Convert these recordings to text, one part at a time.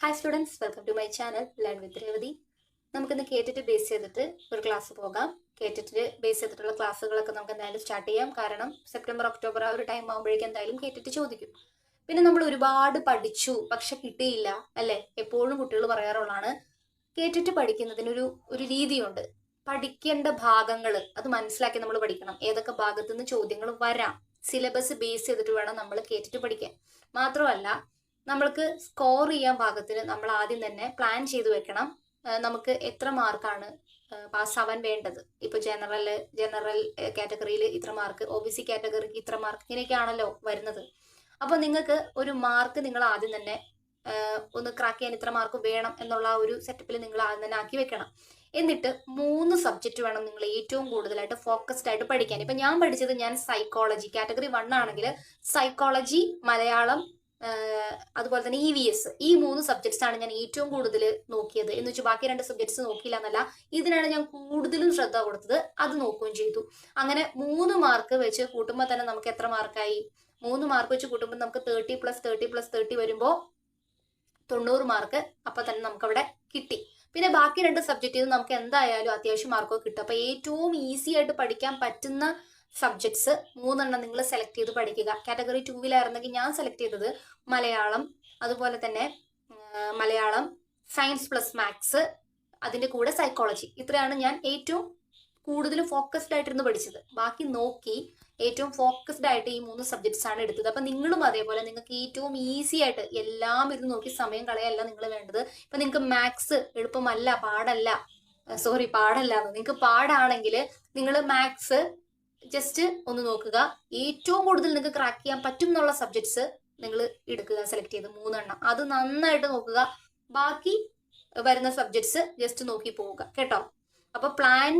Hi students, welcome to my channel learn with Revathi. നമുക്കിന്ന് കേട്ടിട്ട് base ചെയ്തിട്ട് ഒരു ക്ലാസ് പോകാം. കേട്ടിട്ട് ബേസ് ചെയ്തിട്ടുള്ള ക്ലാസ്സുകളൊക്കെ നമുക്ക് എന്തായാലും സ്റ്റാർട്ട് ചെയ്യാം. കാരണം സെപ്റ്റംബർ ഒക്ടോബർ ആ ഒരു ടൈം ആകുമ്പോഴേക്കും എന്തായാലും കേട്ടിട്ട് ചോദിക്കും. പിന്നെ നമ്മൾ ഒരുപാട് പഠിച്ചു പക്ഷെ കിട്ടിയില്ല അല്ലേ? എപ്പോഴും കുട്ടികൾ പറയാറുള്ളതാണ്. കേട്ടിട്ട് പഠിക്കുന്നതിനൊരു ഒരു രീതിയുണ്ട്. പഠിക്കേണ്ട ഭാഗങ്ങൾ അത് മനസ്സിലാക്കി നമ്മൾ പഠിക്കണം. ഏതൊക്കെ ഭാഗത്തു നിന്ന് ചോദ്യങ്ങൾ വരാം, സിലബസ് ബേസ് ചെയ്തിട്ട് വേണം നമ്മൾ കേട്ടിട്ട് പഠിക്കാൻ. മാത്രമല്ല, നമ്മൾക്ക് സ്കോർ ചെയ്യാൻ പാകത്തിന് നമ്മൾ ആദ്യം തന്നെ പ്ലാൻ ചെയ്ത് വെക്കണം. നമുക്ക് എത്ര മാർക്കാണ് പാസ്സാവാൻ വേണ്ടത്. ഇപ്പൊ ജനറൽ കാറ്റഗറിയിൽ ഇത്ര മാർക്ക്, OBC കാറ്റഗറിക്ക് ഇത്ര മാർക്ക്, ഇങ്ങനെയൊക്കെയാണല്ലോ വരുന്നത്. അപ്പൊ നിങ്ങൾക്ക് ഒരു മാർക്ക് നിങ്ങൾ ആദ്യം തന്നെ ഒന്ന് ക്രാക്ക് ചെയ്യാൻ ഇത്ര മാർക്ക് വേണം എന്നുള്ള ഒരു സെറ്റപ്പിൽ നിങ്ങൾ ആദ്യം തന്നെ ആക്കി വെക്കണം. എന്നിട്ട് 3 സബ്ജക്റ്റ് വേണം നിങ്ങൾ ഏറ്റവും കൂടുതലായിട്ട് ഫോക്കസ്ഡ് ആയിട്ട് പഠിക്കാൻ. ഇപ്പൊ ഞാൻ സൈക്കോളജി കാറ്റഗറി 1 ആണെങ്കിൽ സൈക്കോളജി, മലയാളം, അതുപോലെ തന്നെ EVS, ഈ 3 സബ്ജക്ട്സ് ആണ് ഞാൻ ഏറ്റവും കൂടുതൽ നോക്കിയത്. എന്ന് വെച്ചാൽ ബാക്കി 2 സബ്ജക്ട്സ് നോക്കിയില്ല എന്നല്ല, ഇതിനാണ് ഞാൻ കൂടുതലും ശ്രദ്ധ കൊടുത്തത്. അത് നോക്കുകയും ചെയ്തു. അങ്ങനെ 3 മാർക്ക് വെച്ച് കൂട്ടുമ്പോൾ തന്നെ നമുക്ക് എത്ര മാർക്കായി? 3 മാർക്ക് വെച്ച് കൂട്ടുമ്പോൾ നമുക്ക് 30 + 30 + 30 വരുമ്പോൾ 90 മാർക്ക് അപ്പൊ തന്നെ നമുക്ക് അവിടെ കിട്ടി. പിന്നെ ബാക്കി 2 സബ്ജക്റ്റിൽ നമുക്ക് എന്തായാലും അത്യാവശ്യം മാർക്കൊക്കെ കിട്ടും. അപ്പൊ ഏറ്റവും ഈസി ആയിട്ട് പഠിക്കാൻ പറ്റുന്ന സബ്ജക്ട്സ് 3 നിങ്ങൾ സെലക്ട് ചെയ്ത് പഠിക്കുക. കാറ്റഗറി 2 ഞാൻ സെലക്ട് ചെയ്തത് മലയാളം, അതുപോലെ തന്നെ മലയാളം, സയൻസ് പ്ലസ് മാത്സ്, അതിന്റെ കൂടെ സൈക്കോളജി. ഇത്രയാണ് ഞാൻ ഏറ്റവും കൂടുതൽ ഫോക്കസ്ഡ് ആയിട്ടിരുന്ന് പഠിച്ചത്. ബാക്കി നോക്കി ഏറ്റവും ഫോക്കസ്ഡ് ആയിട്ട് ഈ 3 സബ്ജക്ട്സ് ആണ് എടുത്തത്. അപ്പൊ നിങ്ങളും അതേപോലെ നിങ്ങൾക്ക് ഏറ്റവും ഈസി ആയിട്ട് എല്ലാം ഇരുന്ന് നോക്കി സമയം കളയല്ല നിങ്ങൾ വേണ്ടത്. ഇപ്പൊ നിങ്ങൾക്ക് മാത്സ് എളുപ്പമല്ല, പാടല്ല, നിങ്ങൾക്ക് പാടാണെങ്കിൽ നിങ്ങൾ മാത്സ് ജസ്റ്റ് ഒന്ന് നോക്കുക. ഏറ്റവും കൂടുതൽ നിങ്ങൾക്ക് ക്രാക്ക് ചെയ്യാൻ പറ്റും എന്നുള്ള സബ്ജക്ട്സ് നിങ്ങൾ എടുക്കുക, സെലക്ട് ചെയ്ത് 3 അത് നന്നായിട്ട് നോക്കുക. ബാക്കി വരുന്ന സബ്ജക്ട്സ് ജസ്റ്റ് നോക്കി പോവുക കേട്ടോ. അപ്പൊ പ്ലാൻ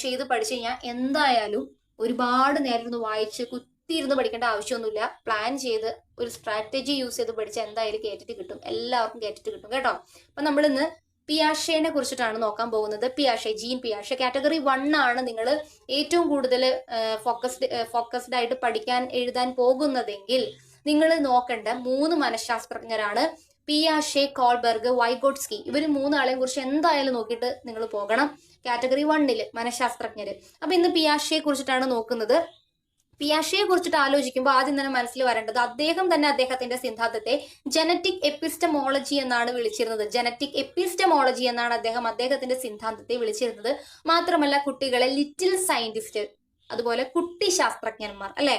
ചെയ്ത് പഠിച്ചു കഴിഞ്ഞാൽ എന്തായാലും ഒരുപാട് നേരം ഇരുന്ന് വായിച്ച് കുത്തിയിരുന്ന് പഠിക്കേണ്ട ആവശ്യമൊന്നുമില്ല. പ്ലാൻ ചെയ്ത് ഒരു സ്ട്രാറ്റജി യൂസ് ചെയ്ത് പഠിച്ചാൽ എന്തായാലും കേട്ടിട്ട് കിട്ടും. എല്ലാവർക്കും കേട്ടിട്ട് കിട്ടും കേട്ടോ. അപ്പൊ നമ്മളിന്ന് പിയാഷേനെ കുറിച്ചിട്ടാണ് നോക്കാൻ പോകുന്നത്. ജീൻ പിയാഷെ കാറ്റഗറി 1 ആണ് നിങ്ങൾ ഏറ്റവും കൂടുതൽ ഫോക്കസ്ഡ് ആയിട്ട് പഠിക്കാൻ എഴുതാൻ പോകുന്നതെങ്കിൽ നിങ്ങൾ നോക്കേണ്ട 3 മനഃശാസ്ത്രജ്ഞരാണ് പിയാഷെ, കോൾബർഗ്, വൈഗോട്സ്കി. ഇവർ 3 ആളെയും കുറിച്ച് എന്തായാലും നോക്കിയിട്ട് നിങ്ങൾ പോകണം. കാറ്റഗറി 1 മനഃശാസ്ത്രജ്ഞര്. അപ്പൊ ഇന്ന് പിയാഷയെ കുറിച്ചിട്ടാണ് നോക്കുന്നത്. പിയാഷയെ കുറിച്ചിട്ട് ആലോചിക്കുമ്പോൾ ആദ്യം തന്നെ മനസ്സിൽ വരേണ്ടത് അദ്ദേഹം തന്നെ അദ്ദേഹത്തിന്റെ സിദ്ധാന്തത്തെ ജനറ്റിക് എപ്പിസ്റ്റമോളജി എന്നാണ് വിളിച്ചിരുന്നത്. ജനറ്റിക് എപ്പിസ്റ്റമോളജി എന്നാണ് അദ്ദേഹത്തിന്റെ സിദ്ധാന്തത്തെ വിളിച്ചിരുന്നത്. മാത്രമല്ല കുട്ടികളെ ലിറ്റിൽ സയന്റിസ്റ്റ്, അതുപോലെ കുട്ടി ശാസ്ത്രജ്ഞന്മാർ അല്ലെ,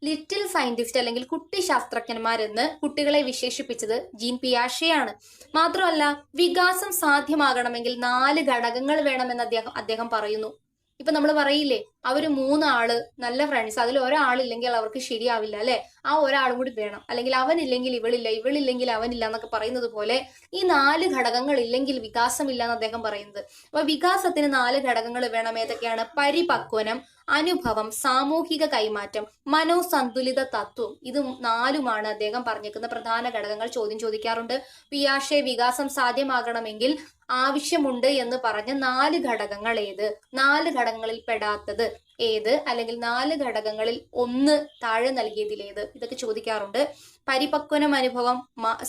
ലിറ്റിൽ സയന്റിസ്റ്റ് അല്ലെങ്കിൽ കുട്ടി ശാസ്ത്രജ്ഞന്മാരെന്ന് കുട്ടികളെ വിശേഷിപ്പിച്ചത് ജീൻ പിയാഷെയാണ്. മാത്രമല്ല വികാസം സാധ്യമാകണമെങ്കിൽ 4 ഘടകങ്ങൾ വേണമെന്ന് അദ്ദേഹം പറയുന്നു. ഇപ്പൊ നമ്മൾ പറയില്ലേ, അവര് 3 ആള് നല്ല ഫ്രണ്ട്സ്, അതിൽ ഒരാളില്ലെങ്കിൽ അവർക്ക് ശരിയാവില്ല അല്ലെ, ആ ഒരാളും കൂടി വേണം, അല്ലെങ്കിൽ അവനില്ലെങ്കിൽ ഇവളില്ല, ഇവളില്ലെങ്കിൽ അവനില്ല എന്നൊക്കെ പറയുന്നത് പോലെ ഈ 4 ഘടകങ്ങൾ ഇല്ലെങ്കിൽ വികാസമില്ല എന്ന് അദ്ദേഹം പറയുന്നത്. അപ്പൊ വികാസത്തിന് 4 ഘടകങ്ങൾ വേണം. ഏതൊക്കെയാണ്? പരിപക്വനം, അനുഭവം, സാമൂഹിക കൈമാറ്റം, മനോസന്തുലിത തത്വം. ഇത് 4ഉമാണ് അദ്ദേഹം പറഞ്ഞേക്കുന്ന പ്രധാന ഘടകങ്ങൾ. ചോദ്യം ചോദിക്കാറുണ്ട്. പിയാഷെ വികാസം സാധ്യമാകണമെങ്കിൽ ആവശ്യമുണ്ട് എന്ന് പറഞ്ഞ 4 ഘടകങ്ങൾ ഏത്? 4 ഘടകങ്ങളിൽ പെടാത്തത് ഏത്? അല്ലെങ്കിൽ 4 ഘടകങ്ങളിൽ 1 താഴെ നൽകിയതിലേത്? ഇതൊക്കെ ചോദിക്കാറുണ്ട്. പരിപക്വനം, അനുഭവം,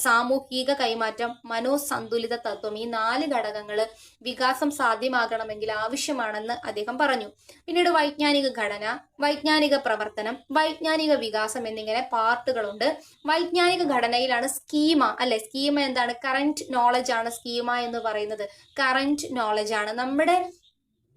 സാമൂഹിക കൈമാറ്റം, മനോസന്തുലിത തത്വം. ഈ 4 ഘടകങ്ങൾ വികാസം സാധ്യമാകണമെങ്കിൽ ആവശ്യമാണെന്ന് അദ്ദേഹം പറഞ്ഞു. പിന്നീട് വൈജ്ഞാനിക ഘടന, വൈജ്ഞാനിക പ്രവർത്തനം, വൈജ്ഞാനിക വികാസം എന്നിങ്ങനെ പാർട്ടുകളുണ്ട്. വൈജ്ഞാനിക ഘടനയിലാണ് സ്കീമ അല്ലെ. സ്കീമ എന്താണ്? കറന്റ് നോളജ് ആണ് സ്കീമ എന്ന് പറയുന്നത്. കറന്റ് നോളജ് ആണ് നമ്മുടെ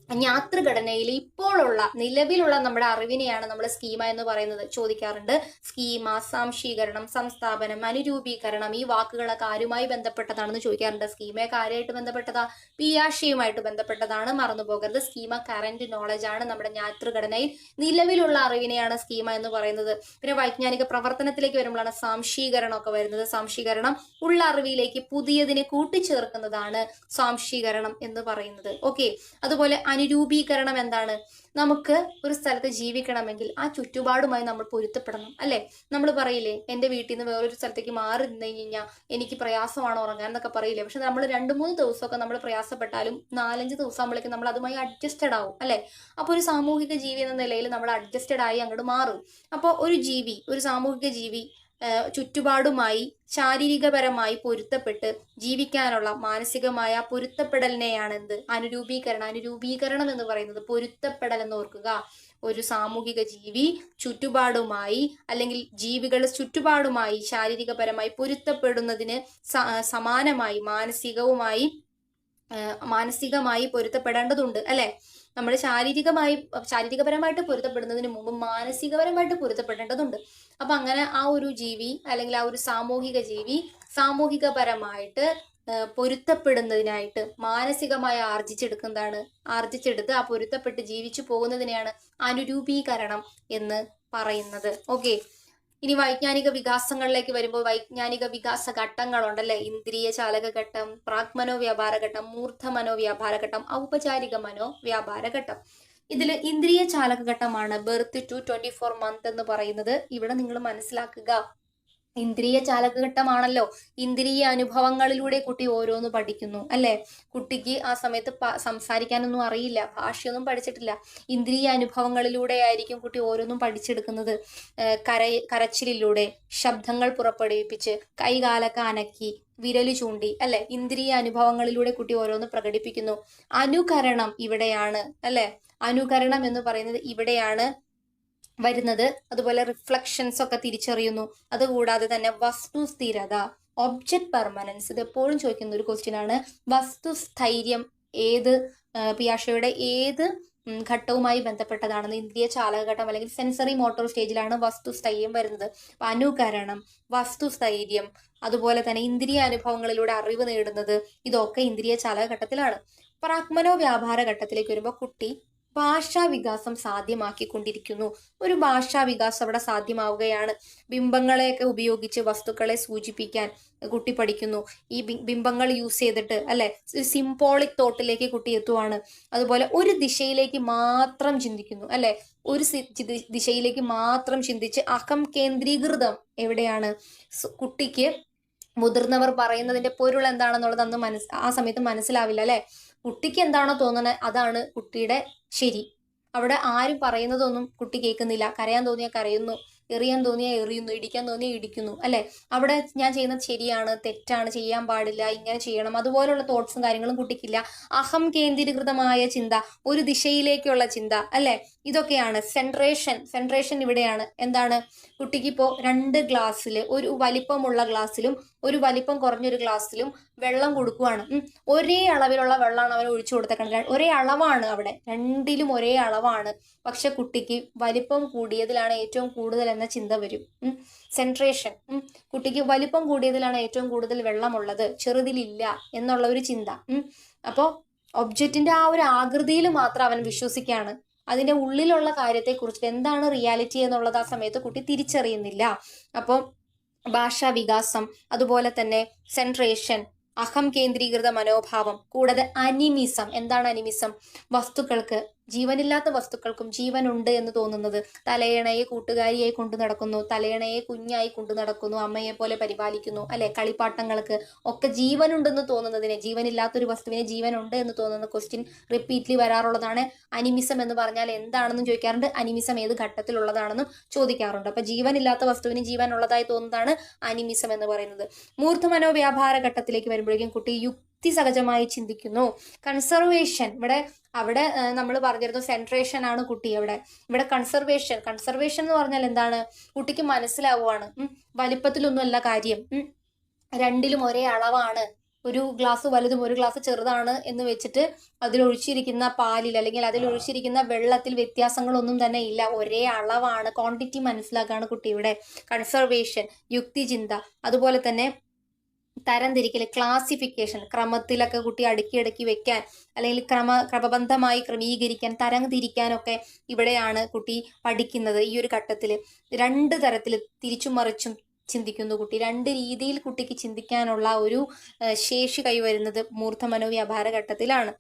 ജ്ഞാതൃഘടനയിൽ ഇപ്പോഴുള്ള നിലവിലുള്ള നമ്മുടെ അറിവിനെയാണ് നമ്മൾ സ്കീമ എന്ന് പറയുന്നത്. ചോദിക്കാറുണ്ട്. സ്കീമ, സാംശീകരണം, സംസ്ഥാപനം, അനുരൂപീകരണം, ഈ വാക്കുകളൊക്കെ ആരുമായി ബന്ധപ്പെട്ടതാണെന്ന് ചോദിക്കാറുണ്ട്. സ്കീമയൊക്കെ ആരായിട്ട് ബന്ധപ്പെട്ടതാ? പിയാഷെയുമായിട്ട് ബന്ധപ്പെട്ടതാണ്, മറന്നു പോകരുത്. സ്കീമ കറന്റ് നോളജ് ആണ്. നമ്മുടെ ജ്ഞാതൃഘടനയിൽ നിലവിലുള്ള അറിവിനെയാണ് സ്കീമ എന്ന് പറയുന്നത്. പിന്നെ വൈജ്ഞാനിക പ്രവർത്തനത്തിലേക്ക് വരുമ്പോഴാണ് സാംശീകരണം ഒക്കെ വരുന്നത്. സാംശീകരണം ഉള്ള അറിവിലേക്ക് പുതിയതിനെ കൂട്ടിച്ചേർക്കുന്നതാണ് സാംശീകരണം എന്ന് പറയുന്നത്. ഓക്കെ. അതുപോലെ അനുരൂപീകരണം എന്താണ്? നമുക്ക് ഒരു സ്ഥലത്ത് ജീവിക്കണമെങ്കിൽ ആ ചുറ്റുപാടുമായി നമ്മൾ പൊരുത്തപ്പെടണം അല്ലെ. നമ്മൾ പറയില്ലേ, എന്റെ വീട്ടിൽ നിന്ന് വേറൊരു സ്ഥലത്തേക്ക് മാറി നിന്ന് കഴിഞ്ഞാൽ എനിക്ക് പ്രയാസമാണ് ഉറങ്ങാൻ എന്നൊക്കെ പറയില്ലേ. പക്ഷെ നമ്മൾ 2-3 ദിവസമൊക്കെ നമ്മൾ പ്രയാസപ്പെട്ടാലും 4-5 ദിവസം ആകുമ്പോഴേക്കും നമ്മൾ അതുമായി അഡ്ജസ്റ്റഡ് ആവും അല്ലെ. അപ്പൊ ഒരു സാമൂഹിക ജീവി എന്ന നിലയിൽ നമ്മൾ അഡ്ജസ്റ്റഡ് ആയി അങ്ങോട്ട് മാറും. അപ്പോൾ ഒരു സാമൂഹിക ജീവി ചുറ്റുപാടുമായി ശാരീരികപരമായി പൊരുത്തപ്പെട്ട് ജീവിക്കാനുള്ള മാനസികമായ പൊരുത്തപ്പെടലിനെയാണ് എന്ത് അനുരൂപീകരണം. അനുരൂപീകരണം എന്ന് പറയുന്നത് പൊരുത്തപ്പെടൽ എന്ന് ഓർക്കുക. ഒരു സാമൂഹിക ജീവി ചുറ്റുപാടുമായി അല്ലെങ്കിൽ ജീവികൾ ചുറ്റുപാടുമായി ശാരീരികപരമായി പൊരുത്തപ്പെടുന്നതിന് സമാനമായി മാനസികമായി പൊരുത്തപ്പെടേണ്ടതുണ്ട് അല്ലെ. നമ്മൾ ശാരീരികപരമായിട്ട് പൊരുത്തപ്പെടുന്നതിന് മുമ്പ് മാനസികപരമായിട്ട് പൊരുത്തപ്പെടേണ്ടതുണ്ട്. അപ്പൊ അങ്ങനെ ആ ഒരു ജീവി അല്ലെങ്കിൽ ആ ഒരു സാമൂഹിക ജീവി സാമൂഹികപരമായിട്ട് പൊരുത്തപ്പെടുന്നതിനായിട്ട് മാനസികമായി ആർജിച്ചെടുത്ത് ആ പൊരുത്തപ്പെട്ട് ജീവിച്ചു പോകുന്നതിനെയാണ് അനുരൂപീകരണം എന്ന് പറയുന്നത്. ഓക്കെ, ഇനി വൈജ്ഞാനിക വികാസങ്ങളിലേക്ക് വരുമ്പോൾ വൈജ്ഞാനിക വികാസ ഘട്ടങ്ങളുണ്ടല്ലേ. ഇന്ദ്രിയ ചാലക ഘട്ടം, പ്രാക് മനോവ്യാപാര ഘട്ടം, മൂർധ മനോവ്യാപാര ഘട്ടം, ഔപചാരിക മനോവ്യാപാര ഘട്ടം. ഇതിൽ ഇന്ദ്രിയ ചാലക ഘട്ടമാണ് ബർത്ത് ടു 24 മന്ത് എന്ന് പറയുന്നത്. ഇവിടെ നിങ്ങൾ മനസ്സിലാക്കുക, ഇന്ദ്രിയ ചാലകഘട്ടമാണല്ലോ. ഇന്ദ്രിയ അനുഭവങ്ങളിലൂടെ കുട്ടി ഓരോന്ന് പഠിക്കുന്നു അല്ലെ. കുട്ടിക്ക് ആ സമയത്ത് സംസാരിക്കാനൊന്നും അറിയില്ല, ഭാഷയൊന്നും പഠിച്ചിട്ടില്ല. ഇന്ദ്രിയ അനുഭവങ്ങളിലൂടെ ആയിരിക്കും കുട്ടി ഓരോന്നും പഠിച്ചെടുക്കുന്നത്. കരച്ചിലിലൂടെ, ശബ്ദങ്ങൾ പുറപ്പെടുവിപ്പിച്ച്, കൈകാലൊക്കെ അനക്കി, വിരല് ചൂണ്ടി അല്ലെ. ഇന്ദ്രിയ അനുഭവങ്ങളിലൂടെ കുട്ടി ഓരോന്ന് പ്രകടിപ്പിക്കുന്നു. അനുകരണം ഇവിടെയാണ് അല്ലെ. അനുകരണം എന്ന് പറയുന്നത് ഇവിടെയാണ് വരുന്നത്. അതുപോലെ റിഫ്ലക്ഷൻസ് ഒക്കെ തിരിച്ചറിയുന്നു. അതുകൂടാതെ തന്നെ വസ്തുസ്ഥിരത, ഒബ്ജക്ട് പെർമനൻസ്, ഇത് എപ്പോഴും ചോദിക്കുന്ന ഒരു ക്വസ്റ്റ്യൻ ആണ്. വസ്തുസ്ഥൈര്യം പിയാഷയുടെ ഏത് ഘട്ടവുമായി ബന്ധപ്പെട്ടതാണെന്ന്. ഇന്ദ്രിയ ചാലകഘട്ടം അല്ലെങ്കിൽ സെൻസറി മോട്ടോർ സ്റ്റേജിലാണ് വസ്തുസ്ഥൈര്യം വരുന്നത്. അനുകരണം, വസ്തുസ്ഥൈര്യം, അതുപോലെ തന്നെ ഇന്ദ്രിയ അനുഭവങ്ങളിലൂടെ അറിവ് നേടുന്നത്, ഇതൊക്കെ ഇന്ദ്രിയ ചാലകഘട്ടത്തിലാണ്. പ്രാക്മനോ വ്യാപാര ഘട്ടത്തിലേക്ക് വരുമ്പോൾ കുട്ടി ഭാഷാ വികാസം സാധ്യമാക്കിക്കൊണ്ടിരിക്കുന്നു. ഒരു ഭാഷാ വികാസം അവിടെ സാധ്യമാവുകയാണ്. ബിംബങ്ങളെയൊക്കെ ഉപയോഗിച്ച് വസ്തുക്കളെ സൂചിപ്പിക്കാൻ കുട്ടി പഠിക്കുന്നു. ഈ ബിംബങ്ങൾ യൂസ് ചെയ്തിട്ട് അല്ലെ സിംബോളിക് തോട്ടിലേക്ക് കുട്ടി എത്തുവാണ്. അതുപോലെ ഒരു ദിശയിലേക്ക് മാത്രം ചിന്തിക്കുന്നു അല്ലെ. ഒരു ദിശയിലേക്ക് മാത്രം ചിന്തിച്ച് അഹം കേന്ദ്രീകൃതം എവിടെയാണ്. കുട്ടിക്ക് മുതിർന്നവർ പറയുന്നതിന്റെ പൊരുൾ എന്താണെന്നുള്ളത് അന്ന് ആ സമയത്ത് മനസ്സിലാവില്ല അല്ലെ. കുട്ടിക്ക് എന്താണോ തോന്നുന്നത് അതാണ് കുട്ടിയുടെ ശരി. അവിടെ ആരും പറയുന്നതൊന്നും കുട്ടി കേൾക്കുന്നില്ല. കരയാൻ തോന്നിയാൽ കരയുന്നു, എറിയാൻ തോന്നിയാൽ എറിയുന്നു, ഇടിക്കാൻ തോന്നിയാൽ ഇടിക്കുന്നു അല്ലെ. അവിടെ ഞാൻ ചെയ്യുന്നത് ശരിയാണ്, തെറ്റാണ്, ചെയ്യാൻ പാടില്ല, ഇങ്ങനെ ചെയ്യണം, അതുപോലുള്ള തോട്ട്സും കാര്യങ്ങളും കുട്ടിക്കില്ല. അഹം കേന്ദ്രീകൃതമായ ചിന്ത, ഒരു ദിശയിലേക്കുള്ള ചിന്ത അല്ലെ. ഇതൊക്കെയാണ് സെൻട്രേഷൻ ഇവിടെയാണ്. എന്താണ്, കുട്ടിക്ക് ഇപ്പോൾ 2 ഗ്ലാസ്സിൽ, ഒരു വലിപ്പമുള്ള ഗ്ലാസ്സിലും ഒരു വലിപ്പം കുറഞ്ഞൊരു ഗ്ലാസ്സിലും വെള്ളം കൊടുക്കുവാണ്. ഒരേ അളവിലുള്ള വെള്ളമാണ് അവൻ ഒഴിച്ചു കൊടുത്തേക്കുന്നത്. ഒരേ അളവാണ് അവിടെ, രണ്ടിലും ഒരേ അളവാണ്. പക്ഷെ കുട്ടിക്ക് വലിപ്പം കൂടിയതിലാണ് ഏറ്റവും കൂടുതൽ എന്ന ചിന്ത വരും. സെൻട്രേഷൻ, കുട്ടിക്ക് വലിപ്പം കൂടിയതിലാണ് ഏറ്റവും കൂടുതൽ വെള്ളമുള്ളത്, ചെറുതിലില്ല എന്നുള്ള ഒരു ചിന്ത. അപ്പോൾ ഒബ്ജക്റ്റിന്റെ ആ ഒരു ആകൃതിയിൽ മാത്രം അവൻ വിശ്വസിക്കുകയാണ്. അതിന്റെ ഉള്ളിലുള്ള കാര്യത്തെക്കുറിച്ച് എന്താണ് റിയാലിറ്റി എന്നുള്ളത് ആ സമയത്ത് കുട്ടി തിരിച്ചറിയുന്നില്ല. അപ്പോൾ ഭാഷാ വികാസം, അതുപോലെ തന്നെ സെൻട്രേഷൻ, അഹം കേന്ദ്രീകൃത മനോഭാവം, കൂടാതെ അനിമിസം. എന്താണ് അനിമിസം? വസ്തുക്കൾക്ക്, ജീവനില്ലാത്ത വസ്തുക്കൾക്കും ജീവനുണ്ട് എന്ന് തോന്നുന്നത്. തലയണയെ കൂട്ടുകാരിയായി കൊണ്ടു നടക്കുന്നു, തലയണയെ കുഞ്ഞായി കൊണ്ടു നടക്കുന്നു, അമ്മയെ പോലെ പരിപാലിക്കുന്നു അല്ലെ. കളിപ്പാട്ടങ്ങൾക്ക് ഒക്കെ ജീവനുണ്ടെന്ന് തോന്നുന്നതിനെ, ജീവനില്ലാത്തൊരു വസ്തുവിനെ ജീവനുണ്ട് എന്ന് തോന്നുന്ന ക്വസ്റ്റ്യൻ റിപ്പീറ്റ്ലി വരാറുള്ളതാണ്. അനിമിസം എന്ന് പറഞ്ഞാൽ എന്താണെന്നും ചോദിക്കാറുണ്ട്. അനിമിസം ഏത് ഘട്ടത്തിലുള്ളതാണെന്നും ചോദിക്കാറുണ്ട്. അപ്പൊ ജീവനില്ലാത്ത വസ്തുവിന് ജീവൻ ഉള്ളതായി തോന്നുന്നതാണ് അനിമിസം എന്ന് പറയുന്നത്. മൂർധ മനോവ്യാപാര ഘട്ടത്തിലേക്ക് വരുമ്പോഴേക്കും കുട്ടി യുക്തിസഹജമായി ചിന്തിക്കുന്നു. കൺസർവേഷൻ, അവിടെ നമ്മൾ പറഞ്ഞിരുന്നു സെൻട്രേഷൻ ആണ് കുട്ടി. ഇവിടെ കൺസർവേഷൻ എന്ന് പറഞ്ഞാൽ എന്താണ്? കുട്ടിക്ക് മനസ്സിലാവുകയാണ് വലിപ്പത്തിലൊന്നുമല്ല കാര്യം, രണ്ടിലും ഒരേ അളവാണ്. ഒരു ഗ്ലാസ് വലുതും ഒരു ഗ്ലാസ് ചെറുതാണ് എന്ന് വെച്ചിട്ട് അതിലൊഴിച്ചിരിക്കുന്ന പാലിൽ അല്ലെങ്കിൽ അതിലൊഴിച്ചിരിക്കുന്ന വെള്ളത്തിൽ വ്യത്യാസങ്ങളൊന്നും തന്നെ ഇല്ല, ഒരേ അളവാണ്. ക്വാണ്ടിറ്റി മനസ്സിലാക്കുകയാണ് കുട്ടിയുടെ. കൺസർവേഷൻ, യുക്തിചിന്ത, അതുപോലെ തന്നെ തരംതിരിക്കൽ, ക്ലാസിഫിക്കേഷൻ, ക്രമത്തിലൊക്കെ കുട്ടി അടുക്കി വെക്കാൻ അല്ലെങ്കിൽ ക്രമബന്ധമായി ക്രമീകരിക്കാൻ, തരംതിരിക്കാനൊക്കെ ഇവിടെയാണ് കുട്ടി പഠിക്കുന്നത്. ഈ ഒരു ഘട്ടത്തിൽ 2 തരത്തിൽ തിരിച്ചും മറിച്ചും ചിന്തിക്കുന്നു കുട്ടി. 2 രീതിയിൽ കുട്ടിക്ക് ചിന്തിക്കാനുള്ള ഒരു ശേഷി കൈവരുന്നത് മൂർധ മനോവ്യാപാര ഘട്ടത്തിലാണ്.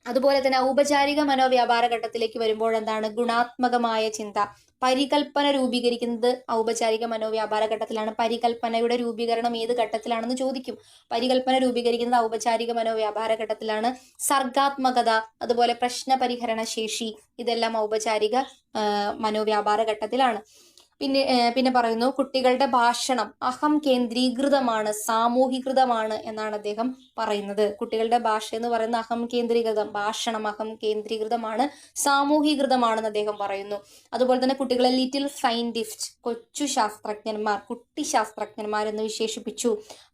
അതുപോലെ തന്നെ ഔപചാരിക മനോവ്യാപാര ഘട്ടത്തിലേക്ക് വരുമ്പോൾ എന്താണ്? ഗുണാത്മകമായ ചിന്ത, പരികൽപ്പന രൂപീകരിക്കുന്നത് ഔപചാരിക മനോവ്യാപാര ഘട്ടത്തിലാണ്. പരികൽപ്പനയുടെ രൂപീകരണം ഏത് ഘട്ടത്തിലാണെന്ന് ചോദിക്കും. പരികൽപ്പന രൂപീകരിക്കുന്നത് ഔപചാരിക മനോവ്യാപാര ഘട്ടത്തിലാണ്. സർഗാത്മകത, അതുപോലെ പ്രശ്ന പരിഹരണ ശേഷി, ഇതെല്ലാം ഔപചാരിക മനോവ്യാപാര ഘട്ടത്തിലാണ്. പിന്നെ പറയുന്നു കുട്ടികളുടെ ഭാഷണം അഹം കേന്ദ്രീകൃതമാണ്, സാമൂഹികൃതമാണ് എന്നാണ് അദ്ദേഹം പറയുന്നത്. കുട്ടികളുടെ ഭാഷ എന്ന് പറയുന്ന അഹം കേന്ദ്രീകൃതം, ഭാഷണം അഹം കേന്ദ്രീകൃതമാണ്, സാമൂഹികൃതമാണെന്ന് അദ്ദേഹം പറയുന്നു. അതുപോലെ തന്നെ കുട്ടികളെ ലിറ്റിൽ സയന്റിസ്റ്റ്, കൊച്ചു ശാസ്ത്രജ്ഞന്മാർ, കുട്ടി ശാസ്ത്രജ്ഞന്മാർ എന്ന് വിശേഷിപ്പിച്ചു.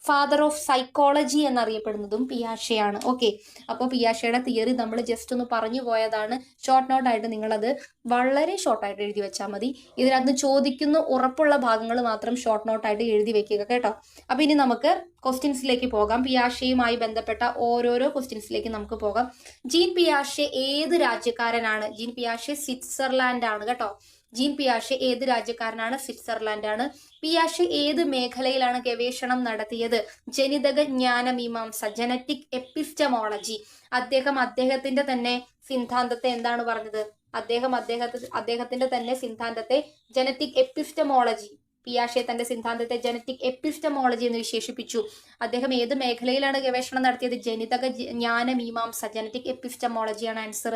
ഫാദർ ഓഫ് സൈക്കോളജി എന്നറിയപ്പെടുന്നതും പിയാഷെയാണ്. ഓക്കെ, അപ്പോൾ പിയാഷയുടെ തിയറി നമ്മൾ ജസ്റ്റ് ഒന്ന് പറഞ്ഞു പോയതാണ്. ഷോർട്ട് നോട്ടായിട്ട് നിങ്ങളത് വളരെ ഷോർട്ടായിട്ട് എഴുതി വെച്ചാൽ മതി. ഇതിനകത്ത് ചോദിക്കുന്ന ഉറപ്പുള്ള ഭാഗങ്ങൾ മാത്രം ഷോർട്ട് നോട്ടായിട്ട് എഴുതി വെക്കുക കേട്ടോ. അപ്പൊ ഇനി നമുക്ക് ക്വസ്റ്റ്യൻസിലേക്ക് പോകാം. പിയാഷെയുമായി ബന്ധപ്പെട്ട ഓരോരോ ക്വസ്റ്റ്യൻസിലേക്ക് നമുക്ക് പോകാം. ജീൻ പിയാഷെ ഏത് രാജ്യക്കാരനാണ്? ജീൻ പിയാഷെ സ്വിറ്റ്സർലാൻഡ് ആണ് കേട്ടോ. ജീൻ പിയാഷെ ഏത് രാജ്യക്കാരനാണ്? സ്വിറ്റ്സർലാൻഡ് ആണ്. പിയാഷെ ഏത് മേഖലയിലാണ് ഗവേഷണം നടത്തിയത്? ജനിതക ജ്ഞാനമീമാംസ, ജനറ്റിക് എപ്പിസ്റ്റമോളജി. അദ്ദേഹത്തിന്റെ തന്നെ സിദ്ധാന്തത്തെ എന്താണ് പറഞ്ഞത്? അദ്ദേഹത്തിന്റെ തന്നെ സിദ്ധാന്തത്തെ ജനറ്റിക് എപ്പിസ്റ്റമോളജി, പിയാഷെ തന്റെ സിദ്ധാന്തത്തെ ജനറ്റിക് എപ്പിസ്റ്റമോളജി എന്ന് വിശേഷിപ്പിച്ചു. അദ്ദേഹം ഏത് മേഖലയിലാണ് ഗവേഷണം നടത്തിയത്? ജനിതക ജ്ഞാനമീമാംസ, ജനറ്റിക് എപ്പിസ്റ്റമോളജിയാണ് ആൻസർ.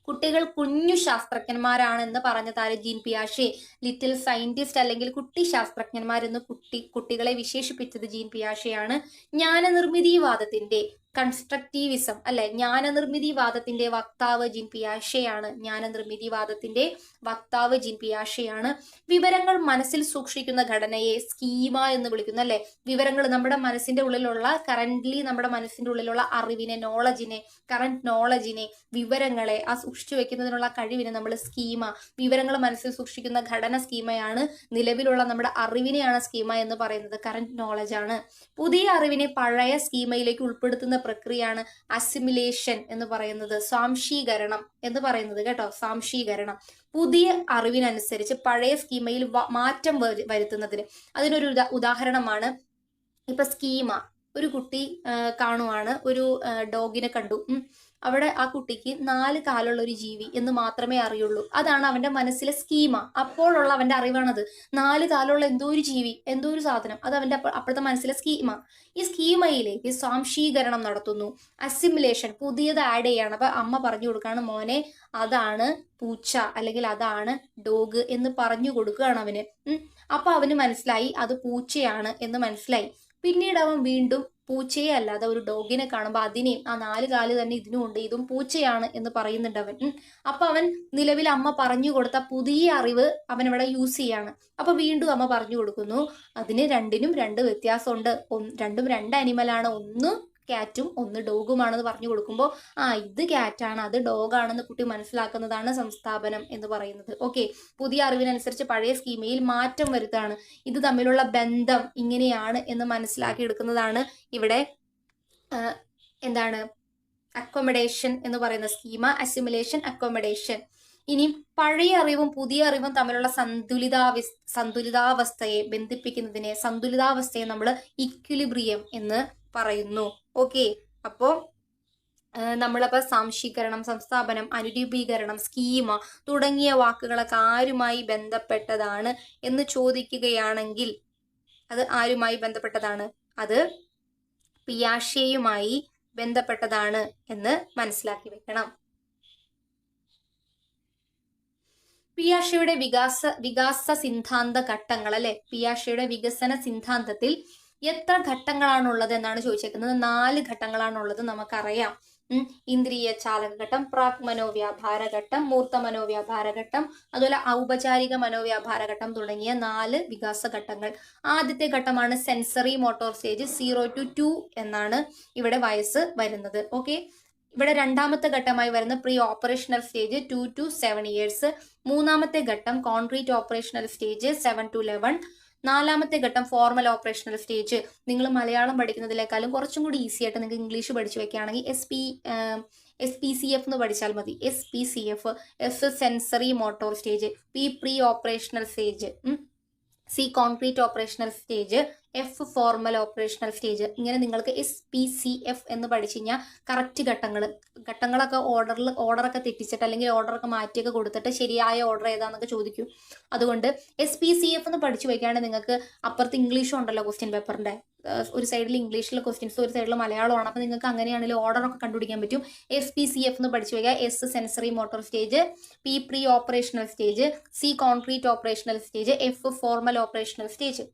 കുട്ടികൾ കുഞ്ഞു ശാസ്ത്രജ്ഞന്മാരാണെന്ന് പറഞ്ഞതാര്? ജീൻ പിയാഷെ. ലിറ്റിൽ സയന്റിസ്റ്റ് അല്ലെങ്കിൽ കുട്ടി ശാസ്ത്രജ്ഞന്മാരെന്ന് കുട്ടികളെ വിശേഷിപ്പിച്ചത് ജീൻ പിയാഷെയാണ്. ജ്ഞാനനിർമ്മിതിവാദത്തിന്റെ കൺസ്ട്രക്റ്റീവിസം അല്ലെ, ജ്ഞാനനിർമ്മിതിവാദത്തിന്റെ വക്താവ് ജീൻ പിയാഷെയാണ്. ജ്ഞാനനിർമ്മിതിവാദത്തിന്റെ വക്താവ് ജീൻ പിയാഷെയാണ്. വിവരങ്ങൾ മനസ്സിൽ സൂക്ഷിക്കുന്ന ഘടനയെ സ്കീമ എന്ന് വിളിക്കുന്നു അല്ലെ. വിവരങ്ങൾ നമ്മുടെ മനസ്സിന്റെ ഉള്ളിലുള്ള നമ്മുടെ മനസ്സിന്റെ ഉള്ളിലുള്ള അറിവിനെ, കറന്റ് നോളജിനെ, വിവരങ്ങളെ ആ സൂക്ഷിച്ചു വെക്കുന്നതിനുള്ള കഴിവിനെ നമ്മൾ സ്കീമ, വിവരങ്ങൾ മനസ്സിൽ സൂക്ഷിക്കുന്ന ഘടന സ്കീമയാണ്. നിലവിലുള്ള നമ്മുടെ അറിവിനെയാണ് സ്കീമ എന്ന് പറയുന്നത്, കറന്റ് നോളജ് ആണ്. പുതിയ അറിവിനെ പഴയ സ്കീമയിലേക്ക് ഉൾപ്പെടുത്തുന്ന പ്രക്രിയയാണ് അസിമിലേഷൻ എന്ന് പറയുന്നത്, സ്വാംശീകരണം എന്ന് പറയുന്നത് കേട്ടോ. സ്വാംശീകരണം, പുതിയ അറിവിനനുസരിച്ച് പഴയ സ്കീമയിൽ മാറ്റം വരുത്തുന്നതിന്. അതിനൊരു ഉദാഹരണമാണ് ഇപ്പൊ സ്കീമ. ഒരു കുട്ടി കാണുവാണ്, ഒരു ഡോഗിനെ കണ്ടു. അവിടെ ആ കുട്ടിക്ക് 4 കാലുള്ള ഒരു ജീവി എന്ന് മാത്രമേ അറിയുള്ളൂ. അതാണ് അവന്റെ മനസ്സിലെ സ്കീമ. അപ്പോഴുള്ള അവന്റെ അറിവാണത്. 4 കാലുള്ള എന്തോ ഒരു ജീവി, എന്തോ ഒരു സാധനം, അത് അവന്റെ അപ്പോഴത്തെ മനസ്സിലെ സ്കീമ. ഈ സ്കീമയിലേക്ക് സ്വാംശീകരണം നടത്തുന്നു, അസിമുലേഷൻ, പുതിയത് ആഡ് ചെയ്യാണ്. അപ്പൊ അമ്മ പറഞ്ഞു കൊടുക്കാണ്, മോനെ അതാണ് പൂച്ച അല്ലെങ്കിൽ അതാണ് ഡോഗ് എന്ന് പറഞ്ഞു കൊടുക്കുകയാണ് അവന്. അപ്പൊ അവന് മനസ്സിലായി അത് പൂച്ചയാണ് എന്ന് മനസ്സിലായി. പിന്നീട് അവൻ വീണ്ടും പൂച്ചയെ അല്ലാതെ ഒരു ഡോഗിനെ കാണുമ്പോൾ അതിനെയും ആ 4 കാല് തന്നെ ഇതിനും ഉണ്ട്, ഇതും പൂച്ചയാണ് എന്ന് പറയുന്നുണ്ട് അവൻ. അപ്പൊ അവൻ നിലവിൽ അമ്മ പറഞ്ഞു കൊടുത്ത പുതിയ അറിവ് അവൻ ഇവിടെ യൂസ് ചെയ്യാണ്. അപ്പൊ വീണ്ടും അമ്മ പറഞ്ഞു കൊടുക്കുന്നു, അതിന് രണ്ടിനും 2 വ്യത്യാസമുണ്ട്, രണ്ടും 2 അനിമലാണ്, ഒന്ന് ക്യാറ്റും ഒന്ന് ഡോഗുമാണെന്ന് പറഞ്ഞു കൊടുക്കുമ്പോൾ ഇത് ക്യാറ്റാണ് അത് ഡോഗാണെന്ന് കുട്ടി മനസ്സിലാക്കുന്നതാണ് സംസ്ഥാപനം എന്ന് പറയുന്നത്. ഓക്കെ, പുതിയ അറിവിനനുസരിച്ച് പഴയ സ്കീമയിൽ മാറ്റം വരുത്താണ്. ഇത് തമ്മിലുള്ള ബന്ധം ഇങ്ങനെയാണ് എന്ന് മനസ്സിലാക്കി എടുക്കുന്നതാണ് ഇവിടെ എന്താണ് അക്കോമഡേഷൻ എന്ന് പറയുന്ന സ്കീമ, അസിമുലേഷൻ, അക്കോമഡേഷൻ. ഇനി പഴയ അറിവും പുതിയ അറിവും തമ്മിലുള്ള സന്തുലിതാവസ്ഥയെ ബന്ധിപ്പിക്കുന്നതിനെ, സന്തുലിതാവസ്ഥയെ നമ്മൾ ഇക്വിലിബ്രിയം എന്ന് പറയുന്നു. ഓക്കെ, അപ്പോ നമ്മളപ്പോ സാംശീകരണം, സംസ്ഥാപനം, അനുരൂപീകരണം, സ്കീമ തുടങ്ങിയ വാക്കുകളൊക്കെ ആരുമായി ബന്ധപ്പെട്ടതാണ് എന്ന് ചോദിക്കുകയാണെങ്കിൽ അത് ആരുമായി ബന്ധപ്പെട്ടതാണ്? അത് പിയാഷെയുമായി ബന്ധപ്പെട്ടതാണ് എന്ന് മനസ്സിലാക്കി വെക്കണം. പിയാഷെയുടെ വികാസ സിദ്ധാന്ത ഘട്ടങ്ങൾ അല്ലെ, പിയാഷെയുടെ വികസന സിദ്ധാന്തത്തിൽ എത്ര ഘട്ടങ്ങളാണുള്ളത് എന്നാണ് ചോദിച്ചേക്കുന്നത്. 4 ഘട്ടങ്ങളാണുള്ളത് നമുക്കറിയാം. ഇന്ദ്രിയ ചാലകഘട്ടം, പ്രാക് മനോവ്യാപാര ഘട്ടം, മൂർത്ത മനോവ്യാപാര ഘട്ടം, അതുപോലെ ഔപചാരിക മനോവ്യാപാര ഘട്ടം തുടങ്ങിയ 4 വികാസ ഘട്ടങ്ങൾ. ആദ്യത്തെ ഘട്ടമാണ് സെൻസറി മോട്ടോർ സ്റ്റേജ്. 0 to 2 എന്നാണ് ഇവിടെ വയസ്സ് വരുന്നത്. ഓക്കെ, ഇവിടെ രണ്ടാമത്തെ ഘട്ടമായി വരുന്ന pre operational stage 2 to 7 years. മൂന്നാമത്തെ ഘട്ടം കോൺക്രീറ്റ് ഓപ്പറേഷണൽ സ്റ്റേജ് 7 to 11. നാലാമത്തെ ഘട്ടം ഫോർമൽ ഓപ്പറേഷണൽ സ്റ്റേജ്. നിങ്ങൾ മലയാളം പഠിക്കുന്നതിനേക്കാളും കുറച്ചും കൂടി ഈസി ആയിട്ട് നിങ്ങൾക്ക് ഇംഗ്ലീഷ് പഠിച്ചു വെക്കുകയാണെങ്കിൽ SPCF എന്ന് പഠിച്ചാൽ മതി. SPCF. S sensory motor stage, P pre operational stage, C concrete operational stage, F formal operational stage. ഇങ്ങനെ നിങ്ങൾക്ക് SPCF എന്ന് പഠിച്ചു കഴിഞ്ഞാൽ കറക്റ്റ് ഘട്ടങ്ങളൊക്കെ ഓർഡറൊക്കെ തെറ്റിച്ചിട്ട് അല്ലെങ്കിൽ ഓർഡറൊക്കെ മാറ്റിയൊക്കെ കൊടുത്തിട്ട് ശരിയായ ഓർഡർ ഏതാന്നൊക്കെ ചോദിക്കും. അതുകൊണ്ട് SPCF എന്ന് പഠിച്ചു വയ്ക്കുകയാണെങ്കിൽ നിങ്ങൾക്ക് അപ്പുറത്ത് ഇംഗ്ലീഷും ഉണ്ടല്ലോ ക്വസ്റ്റ്യൻ പേപ്പറിന്റെ, ഒരു സൈഡിൽ ഇംഗ്ലീഷിലെ ക്വസ്റ്റ്യൻസ് ഒരു സൈഡിൽ മലയാളമാണ്. അപ്പോൾ നിങ്ങൾക്ക് അങ്ങനെയാണെങ്കിൽ ഓർഡറൊക്കെ കണ്ടുപിടിക്കാൻ പറ്റും. SPCF എന്ന് പഠിച്ചു വയ്ക്കുക. S sensory motor stage, P pre operational stage, C concrete operational stage, F formal operational stage.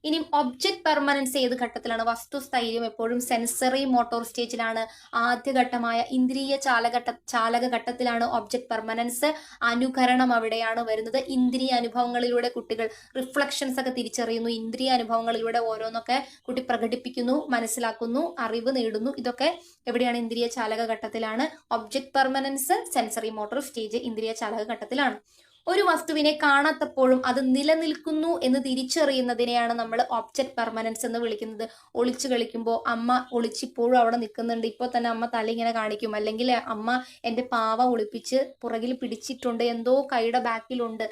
ഇനി ഒബ്ജക്ട് പെർമനൻസ് ഏത് ഘട്ടത്തിലാണ്? വസ്തുസ്ഥൈര്യം എപ്പോഴും സെൻസറി മോട്ടോർ സ്റ്റേജിലാണ്. ആദ്യഘട്ടമായ ഇന്ദ്രിയ ചാലക ഘട്ടത്തിലാണ് ഒബ്ജക്ട് പെർമനൻസ്. അനുകരണം അവിടെയാണ് വരുന്നത്. ഇന്ദ്രിയ അനുഭവങ്ങളിലൂടെ കുട്ടികൾ റിഫ്ലക്ഷൻസ് ഒക്കെ തിരിച്ചറിയുന്നു. ഇന്ദ്രിയ അനുഭവങ്ങളിലൂടെ ഓരോന്നൊക്കെ കുട്ടി പ്രകടിപ്പിക്കുന്നു, മനസ്സിലാക്കുന്നു, അറിവ് നേടുന്നു. ഇതൊക്കെ എവിടെയാണ്? ഇന്ദ്രിയ ചാലക ഘട്ടത്തിലാണ്. Object permanence, sensory motor stage ഇന്ദ്രിയ ചാലക ഘട്ടത്തിലാണ്. ഒരു വസ്തുവിനെ കാണാത്തപ്പോഴും അത് നിലനിൽക്കുന്നു എന്ന് തിരിച്ചറിയുന്നതിനെയാണ് നമ്മൾ ഒബ്ജക്ട് പെർമനൻസ് എന്ന് വിളിക്കുന്നത്. ഒളിച്ചു കളിക്കുമ്പോൾ അമ്മ ഒളിച്ചിപ്പോഴും അവിടെ നിൽക്കുന്നുണ്ട്, ഇപ്പോൾ തന്നെ അമ്മ തല ഇങ്ങനെ കാണിക്കും, അല്ലെങ്കിൽ അമ്മ എൻ്റെ പാവ ഒളിപ്പിച്ച് പുറകിൽ പിടിച്ചിട്ടുണ്ട്, എന്തോ കൈയുടെ ബാക്കിലുണ്ട്,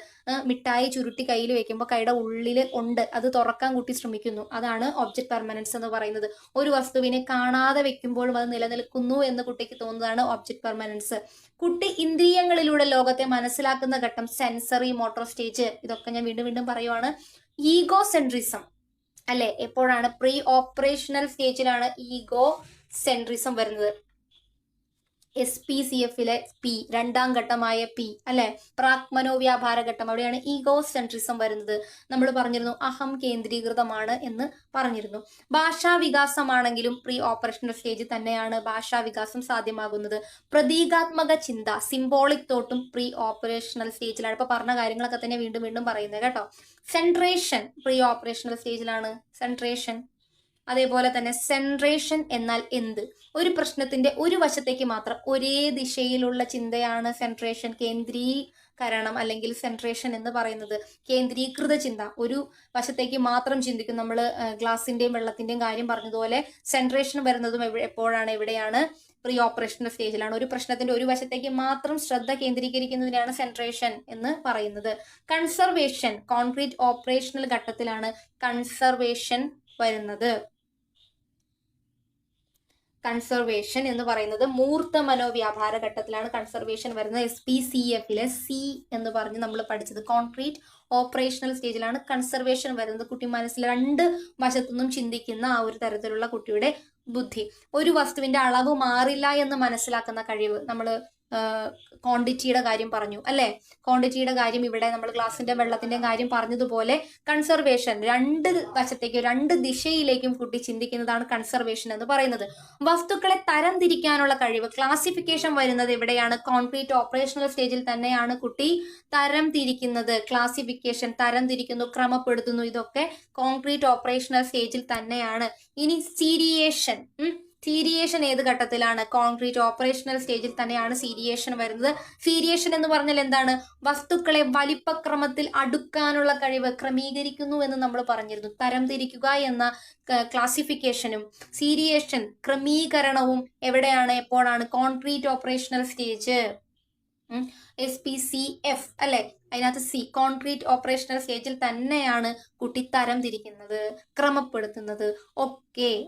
മിഠായി ചുരുട്ടി കയ്യിൽ വെക്കുമ്പോൾ കൈയുടെ ഉള്ളിൽ ഉണ്ട്, അത് തുറക്കാൻ കുട്ടി ശ്രമിക്കുന്നു. അതാണ് ഒബ്ജക്ട് പെർമനൻസ് എന്ന് പറയുന്നത്. ഒരു വസ്തുവിനെ കാണാതെ വെക്കുമ്പോഴും അത് നിലനിൽക്കുന്നു എന്ന് കുട്ടിക്ക് തോന്നുന്നതാണ് ഒബ്ജക്ട് പെർമനൻസ്. കുട്ടി ഇന്ദ്രിയങ്ങളിലൂടെ ലോകത്തെ മനസ്സിലാക്കുന്ന ഘട്ടം സെൻസറി മോട്ടോർ സ്റ്റേജ്. ഇതൊക്കെ ഞാൻ വീണ്ടും വീണ്ടും പറയുവാണ്. ഈഗോ സെൻട്രിസം അല്ലെ, എപ്പോഴാണ്? പ്രീ ഓപ്പറേഷണൽ സ്റ്റേജിലാണ് ഈഗോ സെൻട്രിസം വരുന്നത്. SPCFലെ P രണ്ടാം ഘട്ടമായ P അല്ലെ, പ്രാക് മനോവ്യാപാര ഘട്ടം, അവിടെയാണ് ഈഗോ സെൻട്രിസം വരുന്നത്. നമ്മൾ പറഞ്ഞിരുന്നു അഹം കേന്ദ്രീകൃതമാണ് എന്ന് പറഞ്ഞിരുന്നു. ഭാഷാ വികാസമാണെങ്കിലും പ്രീ ഓപ്പറേഷണൽ സ്റ്റേജ് തന്നെയാണ് ഭാഷാ വികാസം സാധ്യമാകുന്നത്. പ്രതീകാത്മക ചിന്ത, സിംബോളിക് തോട്ടും പ്രീ ഓപ്പറേഷണൽ സ്റ്റേജിലാണ്. ഇപ്പൊ പറഞ്ഞ കാര്യങ്ങളൊക്കെ തന്നെ വീണ്ടും വീണ്ടും പറയുന്നത് കേട്ടോ. സെൻട്രേഷൻ പ്രീ ഓപ്പറേഷണൽ സ്റ്റേജിലാണ്. സെൻട്രേഷൻ, അതേപോലെ തന്നെ സെൻട്രേഷൻ എന്നാൽ എന്ത്? ഒരു പ്രശ്നത്തിന്റെ ഒരു വശത്തേക്ക് മാത്രം ഒരേ ദിശയിലുള്ള ചിന്തയാണ് സെൻട്രേഷൻ. കേന്ദ്രീകരണം അല്ലെങ്കിൽ സെൻട്രേഷൻ എന്ന് പറയുന്നത് കേന്ദ്രീകൃത ചിന്ത, ഒരു വശത്തേക്ക് മാത്രം ചിന്തിക്കും. നമ്മൾ ഗ്ലാസിന്റെയും വെള്ളത്തിന്റെയും കാര്യം പറഞ്ഞതുപോലെ സെൻട്രേഷൻ വരുന്നതും എപ്പോഴാണ്? എവിടെയാണ്? പ്രീ ഓപ്പറേഷണൽ സ്റ്റേജിലാണ്. ഒരു പ്രശ്നത്തിന്റെ ഒരു വശത്തേക്ക് മാത്രം ശ്രദ്ധ കേന്ദ്രീകരിക്കുന്നതിനാണ് സെൻട്രേഷൻ എന്ന് പറയുന്നത്. കൺസർവേഷൻ കോൺക്രീറ്റ് ഓപ്പറേഷണൽ ഘട്ടത്തിലാണ് കൺസർവേഷൻ വരുന്നത്. കൺസർവേഷൻ എന്ന് പറയുന്നത് മൂർത്ത മനോവ്യാപാര ഘട്ടത്തിലാണ് കൺസർവേഷൻ വരുന്നത്. SPCFലെ C എന്ന് പറഞ്ഞ് നമ്മൾ പഠിച്ചത് കോൺക്രീറ്റ് ഓപ്പറേഷണൽ സ്റ്റേജിലാണ് കൺസർവേഷൻ വരുന്നത്. കുട്ടി മനസ്സിൽ രണ്ട് വശത്തുനിന്നും ചിന്തിക്കുന്ന ആ ഒരു തരത്തിലുള്ള കുട്ടിയുടെ ബുദ്ധി. ഒരു വസ്തുവിന്റെ അളവ് മാറില്ല എന്ന് മനസ്സിലാക്കുന്ന കഴിവ്. നമ്മൾ ക്വാണ്ടിറ്റിയുടെ കാര്യം പറഞ്ഞു അല്ലെ, ക്വാണ്ടിറ്റിയുടെ കാര്യം ഇവിടെ നമ്മൾ ഗ്ലാസിന്റെ വെള്ളത്തിന്റെ കാര്യം പറഞ്ഞതുപോലെ കൺസർവേഷൻ രണ്ട് വശത്തേക്കും രണ്ട് ദിശയിലേക്കും കുട്ടി ചിന്തിക്കുന്നതാണ് കൺസർവേഷൻ എന്ന് പറയുന്നത്. വസ്തുക്കളെ തരം തിരിക്കാനുള്ള കഴിവ്, ക്ലാസിഫിക്കേഷൻ വരുന്നത് എവിടെയാണ്? കോൺക്രീറ്റ് ഓപ്പറേഷണൽ സ്റ്റേജിൽ തന്നെയാണ് കുട്ടി തരം തിരിക്കുന്നത്. ക്ലാസിഫിക്കേഷൻ, തരം തിരിക്കുന്നു, ക്രമപ്പെടുത്തുന്നു, ഇതൊക്കെ കോൺക്രീറ്റ് ഓപ്പറേഷണൽ സ്റ്റേജിൽ തന്നെയാണ്. ഇനി സീരിയേഷൻ, സീരിയേഷൻ ഏത് ഘട്ടത്തിലാണ്? കോൺക്രീറ്റ് ഓപ്പറേഷണൽ സ്റ്റേജിൽ തന്നെയാണ് സീരിയേഷൻ വരുന്നത്. സീരിയേഷൻ എന്ന് പറഞ്ഞാൽ എന്താണ്? വസ്തുക്കളെ വലിപ്പക്രമത്തിൽ അടുക്കാനുള്ള കഴിവ്, ക്രമീകരിക്കുന്നു എന്ന് നമ്മൾ പറഞ്ഞിരുന്നു. തരംതിരിക്കുക എന്ന ക്ലാസിഫിക്കേഷനും സീരിയേഷൻ ക്രമീകരണവും എവിടെയാണ്? എപ്പോഴാണ്? Concrete operational stage. SPCF അല്ലെ, അതിനകത്ത് C കോൺക്രീറ്റ് ഓപ്പറേഷണൽ സ്റ്റേജിൽ തന്നെയാണ് കുട്ടി തരം തിരിക്കുന്നത്, ക്രമപ്പെടുത്തുന്നത്.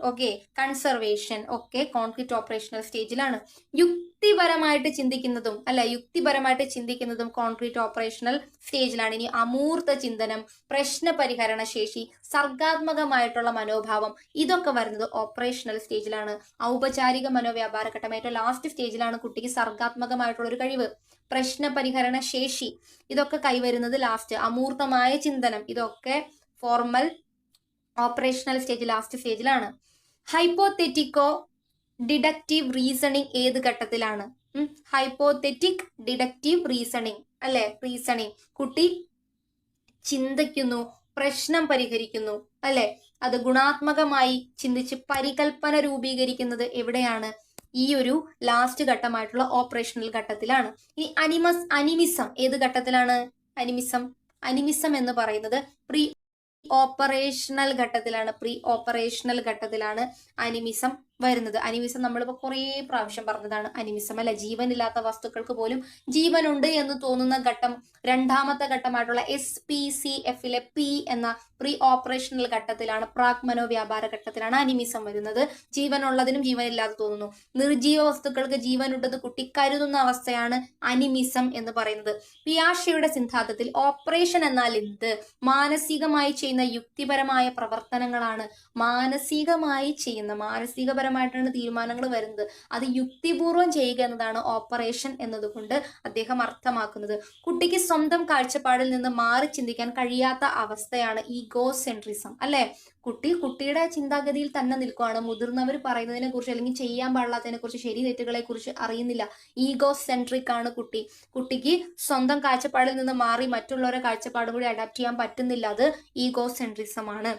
ഓക്കെ കൺസർവേഷൻ ഒക്കെ കോൺക്രീറ്റ് ഓപ്പറേഷണൽ സ്റ്റേജിലാണ്. യുക്തിപരമായിട്ട് ചിന്തിക്കുന്നതും അല്ലെ, യുക്തിപരമായിട്ട് ചിന്തിക്കുന്നതും കോൺക്രീറ്റ് ഓപ്പറേഷണൽ സ്റ്റേജിലാണ്. ഇനി അമൂർത്ത ചിന്തനം, പ്രശ്ന പരിഹരണ ശേഷി, സർഗാത്മകമായിട്ടുള്ള മനോഭാവം, ഇതൊക്കെ വരുന്നത് ഓപ്പറേഷണൽ സ്റ്റേജിലാണ്. ഔപചാരിക മനോവ്യാപാര ഘട്ടം ഏറ്റവും ലാസ്റ്റ് സ്റ്റേജിലാണ് കുട്ടിക്ക് സർഗാത്മകമായിട്ടുള്ള ഒരു കഴിവ്, പ്രശ്ന പരിഹരണ ശേഷി, ഇതൊക്കെ കൈവരുന്നത് ലാസ്റ്റ്. അമൂർത്തമായ ചിന്തനം, ഇതൊക്കെ ഫോർമൽ ഓപ്പറേഷണൽ സ്റ്റേജ് ലാസ്റ്റ് സ്റ്റേജിലാണ്. ഹൈപ്പോതെറ്റിക്കോ ഡിഡക്റ്റീവ് റീസണിങ് ഏത് ഘട്ടത്തിലാണ്? ഹൈപ്പോതെറ്റിക് ഡിഡക്റ്റീവ് റീസണിങ് അല്ലെ, റീസണിങ് കുട്ടി ചിന്തിക്കുന്നു, പ്രശ്നം പരിഹരിക്കുന്നു അല്ലെ, അത് ഗുണാത്മകമായി ചിന്തിച്ച് പരികൽപ്പന രൂപീകരിക്കുന്നത് എവിടെയാണ്? ഈ ഒരു ലാസ്റ്റ് ഘട്ടമായിട്ടുള്ള ഓപ്പറേഷണൽ ഘട്ടത്തിലാണ്. ഇനി അനിമിസം ഏത് ഘട്ടത്തിലാണ്? അനിമിസം എന്ന് പറയുന്നത് പ്രീ ഓപ്പറേഷണൽ ഘട്ടത്തിലാണ്. പ്രീ ഓപ്പറേഷണൽ ഘട്ടത്തിലാണ് അനിമിസം വരുന്നത്. അനിമിസം നമ്മളിപ്പോൾ കുറേ പ്രാവശ്യം പറഞ്ഞതാണ് അനിമിസം അല്ലെ. ജീവനില്ലാത്ത വസ്തുക്കൾക്ക് പോലും ജീവനുണ്ട് എന്ന് തോന്നുന്ന ഘട്ടം, രണ്ടാമത്തെ ഘട്ടമായിട്ടുള്ള SPCFലെ P എന്ന പ്രീ ഓപ്പറേഷണൽ ഘട്ടത്തിലാണ്, പ്രാക് മനോവ്യാപാര ഘട്ടത്തിലാണ് അനിമിസം വരുന്നത്. ജീവനുള്ളതിനും ജീവനില്ലാതെ തോന്നുന്നു. നിർജീവ വസ്തുക്കൾക്ക് ജീവനുണ്ടെന്ന് കുട്ടി കരുതുന്ന അവസ്ഥയാണ് അനിമിസം എന്ന് പറയുന്നത്. പിയാഷെയുടെ സിദ്ധാന്തത്തിൽ ഓപ്പറേഷൻ എന്നാൽ എന്ത്? മാനസികമായി ചെയ്യുന്ന യുക്തിപരമായ പ്രവർത്തനങ്ങളാണ്. മാനസികപരമായിട്ടാണ് തീരുമാനങ്ങൾ വരുന്നത്. അത് യുക്തിപൂർവം ചെയ്യുക എന്നതാണ് ഓപ്പറേഷൻ എന്നതുകൊണ്ട് അദ്ദേഹം അർത്ഥമാക്കുന്നത്. കുട്ടിക്ക് സ്വന്തം കാഴ്ചപ്പാടിൽ നിന്ന് മാറി ചിന്തിക്കാൻ കഴിയാത്ത അവസ്ഥയാണ് ഈഗോസെൻട്രിസം അല്ലെ. കുട്ടിയുടെ ചിന്താഗതിയിൽ തന്നെ നിൽക്കുകയാണ്. മുതിർന്നവർ പറയുന്നതിനെ കുറിച്ച് അല്ലെങ്കിൽ ചെയ്യാൻ പാടില്ലാത്തതിനെ കുറിച്ച്, ശരി തെറ്റുകളെ കുറിച്ച് അറിയുന്നില്ല. ഈഗോസെൻട്രിക് ആണ് കുട്ടി. കുട്ടിക്ക് സ്വന്തം കാഴ്ചപ്പാടിൽ നിന്ന് മാറി മറ്റുള്ളവരുടെ കാഴ്ചപ്പാടും കൂടി അഡാപ്റ്റ് ചെയ്യാൻ പറ്റുന്നില്ല. അത് ഈഗോസെൻട്രിസം ആണ്.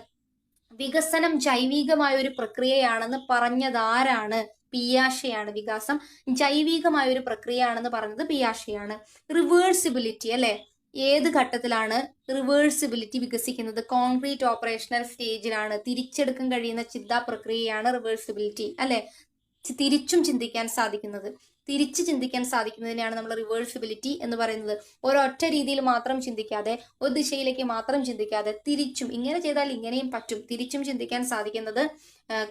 വികസനം ജൈവികമായ ഒരു പ്രക്രിയയാണെന്ന് പറഞ്ഞതാരാണ്? പിയാഷെയാണ്. വികാസം ജൈവികമായ ഒരു പ്രക്രിയയാണെന്ന് പറഞ്ഞത് പിയാഷെയാണ്. റിവേഴ്സിബിലിറ്റി അല്ലെ, ഏത് ഘട്ടത്തിലാണ് റിവേഴ്സിബിലിറ്റി വികസിക്കുന്നത്? കോൺക്രീറ്റ് ഓപ്പറേഷണൽ സ്റ്റേജിലാണ്. തിരിച്ചെടുക്കാൻ കഴിയുന്ന ചിന്താ പ്രക്രിയയാണ് റിവേഴ്സിബിലിറ്റി അല്ലെ. തിരിച്ചു ചിന്തിക്കാൻ സാധിക്കുന്നതിനെയാണ് നമ്മൾ റിവേഴ്സിബിലിറ്റി എന്ന് പറയുന്നത്. ഒരൊറ്റ രീതിയിൽ മാത്രം ചിന്തിക്കാതെ, ഒരു ദിശയിലേക്ക് മാത്രം ചിന്തിക്കാതെ, തിരിച്ചും ഇങ്ങനെ ചെയ്താൽ ഇങ്ങനെയും പറ്റും, തിരിച്ചും ചിന്തിക്കാൻ സാധിക്കുന്നത്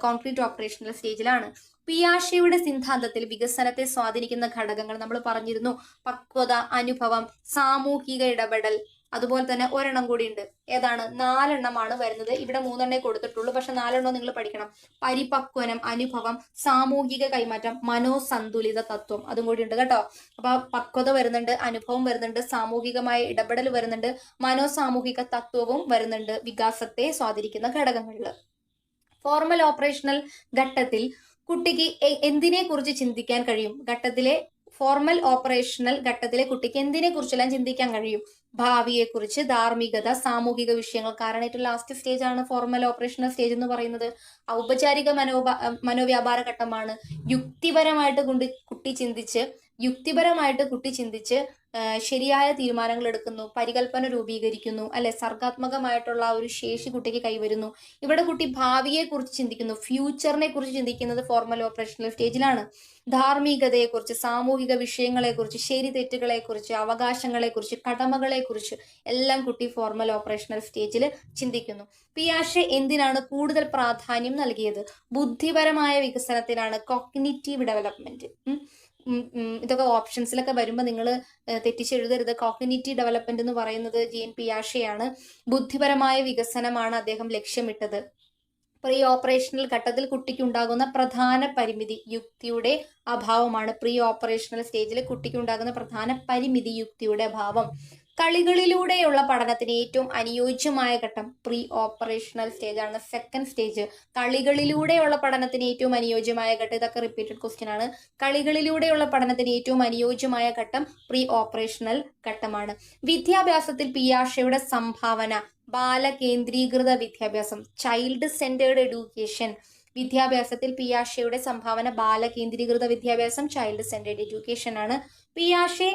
കോൺക്രീറ്റ് ഓപ്പറേഷണൽ സ്റ്റേജിലാണ്. പിയാഷെയുടെ സിദ്ധാന്തത്തിൽ വികസനത്തെ സ്വാധീനിക്കുന്ന ഘടകങ്ങൾ നമ്മൾ പറഞ്ഞിരുന്നു. പക്വത, അനുഭവം, സാമൂഹിക ഇടപെടൽ, അതുപോലെ തന്നെ ഒരെണ്ണം കൂടി ഉണ്ട്. ഏതാണ്? 4 എണ്ണമാണ് വരുന്നത്. ഇവിടെ 3 എണ്ണേ കൊടുത്തിട്ടുള്ളൂ, പക്ഷെ 4 എണ്ണം നിങ്ങൾ പഠിക്കണം. പരിപക്വനം, അനുഭവം, സാമൂഹിക കൈമാറ്റം, മനോസന്തുലിത തത്വം, അതും കൂടി ഉണ്ട് കേട്ടോ. അപ്പൊ പക്വത വരുന്നുണ്ട്, അനുഭവം വരുന്നുണ്ട്, സാമൂഹികമായ ഇടപെടൽ വരുന്നുണ്ട്, മനോസാമൂഹിക തത്വവും വരുന്നുണ്ട് വികാസത്തെ സ്വാധീനിക്കുന്ന ഘടകങ്ങളിൽ. ഫോർമൽ ഓപ്പറേഷണൽ ഘട്ടത്തിൽ കുട്ടിക്ക് എന്തിനെ കുറിച്ച് ചിന്തിക്കാൻ കഴിയും? ഫോർമൽ ഓപ്പറേഷണൽ ഘട്ടത്തിലെ കുട്ടിക്ക് എന്തിനെ കുറിച്ചെല്ലാം ചിന്തിക്കാൻ കഴിയും? ഭാവിയെക്കുറിച്ച്, ധാർമ്മികത, സാമൂഹിക വിഷയങ്ങൾ. കാരണം ഏറ്റവും ലാസ്റ്റ് സ്റ്റേജ് ആണ് ഫോർമൽ ഓപ്പറേഷണൽ സ്റ്റേജ് എന്ന് പറയുന്നത്. ഔപചാരിക മനോവ്യാപാര ഘട്ടമാണ്. യുക്തിപരമായിട്ട് കുട്ടി ചിന്തിച്ച് ശരിയായ തീരുമാനങ്ങൾ എടുക്കുന്നു, പരികല്പന രൂപീകരിക്കുന്നു അല്ലെ. സർഗാത്മകമായിട്ടുള്ള ഒരു ശേഷി കുട്ടിക്ക് കൈവരുന്നു. ഇവിടെ കുട്ടി ഭാവിയെ കുറിച്ച് ചിന്തിക്കുന്നു, ഫ്യൂച്ചറിനെ കുറിച്ച് ചിന്തിക്കുന്നത് ഫോർമൽ ഓപ്പറേഷണൽ സ്റ്റേജിലാണ്. ധാർമ്മികതയെക്കുറിച്ച്, സാമൂഹിക വിഷയങ്ങളെക്കുറിച്ച്, ശരി തെറ്റുകളെക്കുറിച്ച്, അവകാശങ്ങളെക്കുറിച്ച്, കടമകളെക്കുറിച്ച് എല്ലാം കുട്ടി ഫോർമൽ ഓപ്പറേഷണൽ സ്റ്റേജിൽ ചിന്തിക്കുന്നു. പിയാഷെ എന്തിനാണ് കൂടുതൽ പ്രാധാന്യം നൽകിയത്? ബുദ്ധിപരമായ വികസനത്തിനാണ്. Cognitive development. ഇതൊക്കെ ഓപ്ഷൻസിലൊക്കെ വരുമ്പോൾ നിങ്ങൾ തെറ്റിച്ചെഴുതരുത്. കോഗ്നിറ്റീവ് ഡെവലപ്മെന്റ് എന്ന് പറയുന്നത് ജീൻ പിയാഷെയാണ്. ബുദ്ധിപരമായ വികസനമാണ് അദ്ദേഹം ലക്ഷ്യമിട്ടത്. പ്രീ ഓപ്പറേഷണൽ ഘട്ടത്തിൽ കുട്ടിക്ക് ഉണ്ടാകുന്ന പ്രധാന പരിമിതി യുക്തിയുടെ അഭാവമാണ്. പ്രീ ഓപ്പറേഷണൽ സ്റ്റേജിൽ കുട്ടിക്ക് ഉണ്ടാകുന്ന പ്രധാന പരിമിതി യുക്തിയുടെ അഭാവം. കളികളിലൂടെയുള്ള പഠനത്തിന് ഏറ്റവും അനുയോജ്യമായ ഘട്ടം പ്രീ ഓപ്പറേഷണൽ സ്റ്റേജ് ആണ്. സെക്കൻഡ് സ്റ്റേജ് കളികളിലൂടെയുള്ള പഠനത്തിന് ഏറ്റവും അനുയോജ്യമായ ഘട്ടം. ഇതൊക്കെ റിപ്പീറ്റഡ് ക്വസ്റ്റ്യൻ ആണ്. കളികളിലൂടെയുള്ള പഠനത്തിന് ഏറ്റവും അനുയോജ്യമായ ഘട്ടം പ്രീ ഓപ്പറേഷണൽ ഘട്ടമാണ്. വിദ്യാഭ്യാസത്തിൽ പിയാഷെയുടെ സംഭാവന ബാലകേന്ദ്രീകൃത വിദ്യാഭ്യാസം, ചൈൽഡ് സെന്റേർഡ് എഡ്യൂക്കേഷൻ. വിദ്യാഭ്യാസത്തിൽ പിയാഷെയുടെ സംഭാവന ബാലകേന്ദ്രീകൃത വിദ്യാഭ്യാസം, ചൈൽഡ് സെന്റേർഡ് എഡ്യൂക്കേഷൻ ആണ്. പിയാഷെ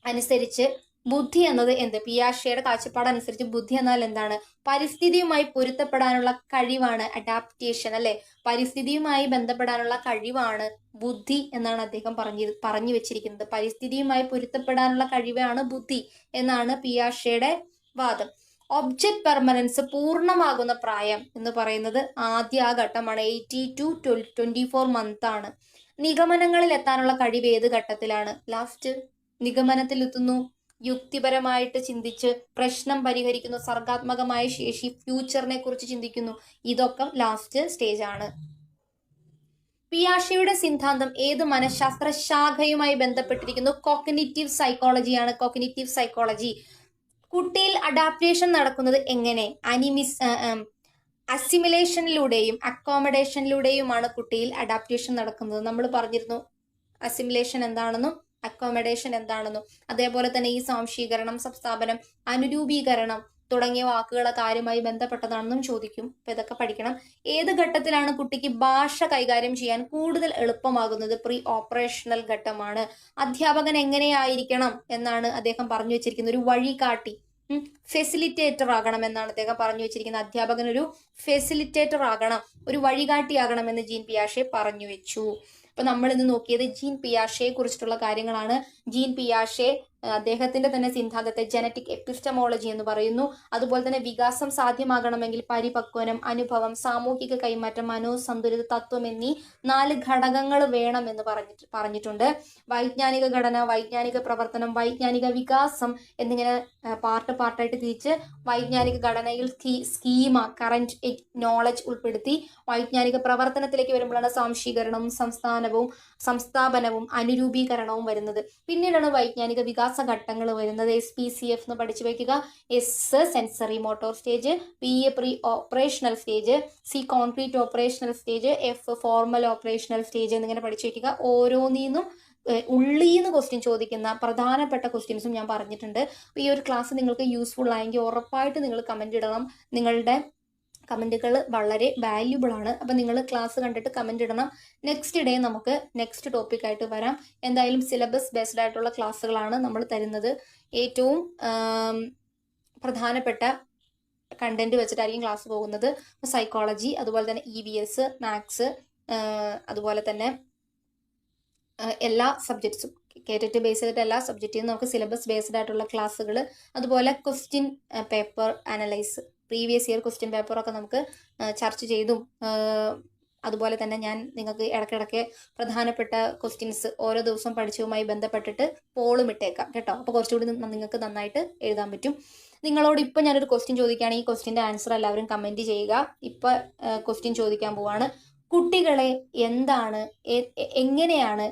അനുസരിച്ച് ബുദ്ധി എന്നത് എന്ത്? പിയാഷെയുടെ കാഴ്ചപ്പാടനുസരിച്ച് ബുദ്ധി എന്നാൽ എന്താണ്? പരിസ്ഥിതിയുമായി പൊരുത്തപ്പെടാനുള്ള കഴിവാണ് അഡാപ്റ്റേഷൻ അല്ലെ. പരിസ്ഥിതിയുമായി ബന്ധപ്പെടാനുള്ള കഴിവാണ് ബുദ്ധി എന്നാണ് അദ്ദേഹം പറഞ്ഞു വെച്ചിരിക്കുന്നത്. പരിസ്ഥിതിയുമായി പൊരുത്തപ്പെടാനുള്ള കഴിവാണ് ബുദ്ധി എന്നാണ് പിയാഷെയുടെ വാദം. ഒബ്ജക്ട് പെർമനൻസ് പൂർണ്ണമാകുന്ന പ്രായം എന്ന് പറയുന്നത് ആ ഘട്ടമാണ്. 18 to 24 മന്ത് ആണ്. നിഗമനങ്ങളിൽ എത്താനുള്ള കഴിവ് ഏത് ഘട്ടത്തിലാണ്? ലാസ്റ്റ് നിഗമനത്തിൽ എത്തുന്നു. യുക്തിപരമായിട്ട് ചിന്തിച്ച് പ്രശ്നം പരിഹരിക്കുന്നു, സർഗാത്മകമായ ശേഷി, ഫ്യൂച്ചറിനെ കുറിച്ച് ചിന്തിക്കുന്നു. ഇതൊക്കെ ലാസ്റ്റ് സ്റ്റേജ് ആണ്. പിയാഷെയുടെ സിദ്ധാന്തം ഏത് മനഃശാസ്ത്ര ശാഖയുമായി ബന്ധപ്പെട്ടിരിക്കുന്നു? കോഗ്നിറ്റീവ് സൈക്കോളജിയാണ്. Cognitive psychology. കുട്ടിയിൽ അഡാപ്റ്റേഷൻ നടക്കുന്നത് എങ്ങനെ? അസിമിലേഷനിലൂടെയും അക്കോമഡേഷനിലൂടെയുമാണ് കുട്ടിയിൽ അഡാപ്റ്റേഷൻ നടക്കുന്നത്. നമ്മൾ പറഞ്ഞിരുന്നു അസിമിലേഷൻ എന്താണെന്നും അക്കോമഡേഷൻ എന്താണെന്നും. അതേപോലെ തന്നെ ഈ സ്വാംശീകരണം, സംസ്ഥാപനം, അനുരൂപീകരണം തുടങ്ങിയ വാക്കുകളെ കാര്യമായി ബന്ധപ്പെട്ടതാണെന്നും ചോദിക്കും. അപ്പൊ ഇതൊക്കെ പഠിക്കണം. ഏത് ഘട്ടത്തിലാണ് കുട്ടിക്ക് ഭാഷ കൈകാര്യം ചെയ്യാൻ കൂടുതൽ എളുപ്പമാകുന്നത്? പ്രീ ഓപ്പറേഷണൽ ഘട്ടമാണ്. അധ്യാപകൻ എങ്ങനെയായിരിക്കണം എന്നാണ് അദ്ദേഹം പറഞ്ഞു വെച്ചിരിക്കുന്നത്. ഒരു വഴികാട്ടി. ഫെസിലിറ്റേറ്റർ ആകണം എന്നാണ് അദ്ദേഹം പറഞ്ഞു വെച്ചിരിക്കുന്നത്. അധ്യാപകൻ ഒരു ഫെസിലിറ്റേറ്റർ ആകണം, ഒരു വഴികാട്ടിയാകണം എന്ന് ജീൻ പിയാഷെ പറഞ്ഞു വെച്ചു. അപ്പൊ നമ്മൾ ഇന്ന് നോക്കിയത് ജീൻ പിയാഷയെ കുറിച്ചിട്ടുള്ള കാര്യങ്ങളാണ്. ജീൻ പിയാഷെ അദ്ദേഹത്തിന്റെ തന്നെ സിദ്ധാന്തത്തെ ജനറ്റിക് എപ്പിസ്റ്റമോളജി എന്ന് പറയുന്നു. അതുപോലെ തന്നെ വികാസം സാധ്യമാകണമെങ്കിൽ പരിപക്വനം, അനുഭവം, സാമൂഹിക കൈമാറ്റം, മനോസന്തുലിത തത്വം എന്നീ 4 ഘടകങ്ങൾ വേണം എന്ന് പറഞ്ഞിട്ടുണ്ട്. വൈജ്ഞാനിക ഘടന, വൈജ്ഞാനിക പ്രവർത്തനം, വൈജ്ഞാനിക വികാസം എന്നിങ്ങനെ പാർട്ടായിട്ട് തിരിച്ച് വൈജ്ഞാനിക ഘടനയിൽ സ്കീമ, കറന്റ് നോളജ് ഉൾപ്പെടുത്തി വൈജ്ഞാനിക പ്രവർത്തനത്തിലേക്ക് വരുമ്പോഴാണ് സാംശീകരണവും സംസ്ഥാപനവും അനുരൂപീകരണവും വരുന്നത്. പിന്നീടാണ് വൈജ്ഞാനിക വികാസ ഘട്ടങ്ങൾ വരുന്നത്. SPCF എന്ന് പഠിച്ചു വയ്ക്കുക. S sensory motor stage, P pre operational stage, C concrete operational stage, F formal operational stage എന്നിങ്ങനെ പഠിച്ചു വയ്ക്കുക. ഓരോന്നിന്നും ഉള്ളീന്ന് ക്വസ്റ്റ്യൻ ചോദിക്കുന്ന പ്രധാനപ്പെട്ട ക്വസ്റ്റ്യൻസും ഞാൻ പറഞ്ഞിട്ടുണ്ട്. ഈ ഒരു ക്ലാസ് നിങ്ങൾക്ക് യൂസ്ഫുൾ ആയെങ്കിൽ ഉറപ്പായിട്ട് നിങ്ങൾ കമന്റ് ഇടണം. നിങ്ങളുടെ കമന്റുകൾ വളരെ വാല്യുബിൾ ആണ്. അപ്പം നിങ്ങൾ ക്ലാസ് കണ്ടിട്ട് കമന്റ് ഇടണം. നെക്സ്റ്റ് ഡേ നമുക്ക് നെക്സ്റ്റ് ടോപ്പിക്കായിട്ട് വരാം. എന്തായാലും സിലബസ് ബേസ്ഡ് ആയിട്ടുള്ള ക്ലാസ്സുകളാണ് നമ്മൾ തരുന്നത്. ഏറ്റവും പ്രധാനപ്പെട്ട കണ്ടന്റ് വെച്ചിട്ടായിരിക്കും ക്ലാസ് പോകുന്നത്. സൈക്കോളജി, അതുപോലെ തന്നെ EVS, മാത്സ്, അതുപോലെ തന്നെ എല്ലാ സബ്ജക്ട്സും കേട്ടിട്ട് ബേസ് ചെയ്തിട്ട് എല്ലാ സബ്ജക്റ്റിനും നമുക്ക് സിലബസ് ബേസ്ഡ് ആയിട്ടുള്ള ക്ലാസ്സുകൾ, അതുപോലെ question paper analyse, previous year question പേപ്പറൊക്കെ നമുക്ക് ചർച്ച ചെയ്തും അതുപോലെ തന്നെ ഞാൻ നിങ്ങൾക്ക് ഇടയ്ക്കിടയ്ക്ക് പ്രധാനപ്പെട്ട ക്വസ്റ്റ്യൻസ് ഓരോ ദിവസം പഠിച്ചതുമായി ബന്ധപ്പെട്ടിട്ട് പോളും ഇട്ടേക്കാം കേട്ടോ. അപ്പോൾ കുറച്ചുകൂടി നിങ്ങൾക്ക് നന്നായിട്ട് എഴുതാൻ പറ്റും. നിങ്ങളോട് ഇപ്പം ഞാനൊരു ക്വസ്റ്റ്യൻ ചോദിക്കുകയാണെങ്കിൽ ഈ ക്വസ്റ്റ്യൻ്റെ ആൻസർ എല്ലാവരും കമൻറ്റ് ചെയ്യുക. ഇപ്പം ക്വസ്റ്റ്യൻ ചോദിക്കാൻ പോവാണ്. കുട്ടികളെ എങ്ങനെയാണ്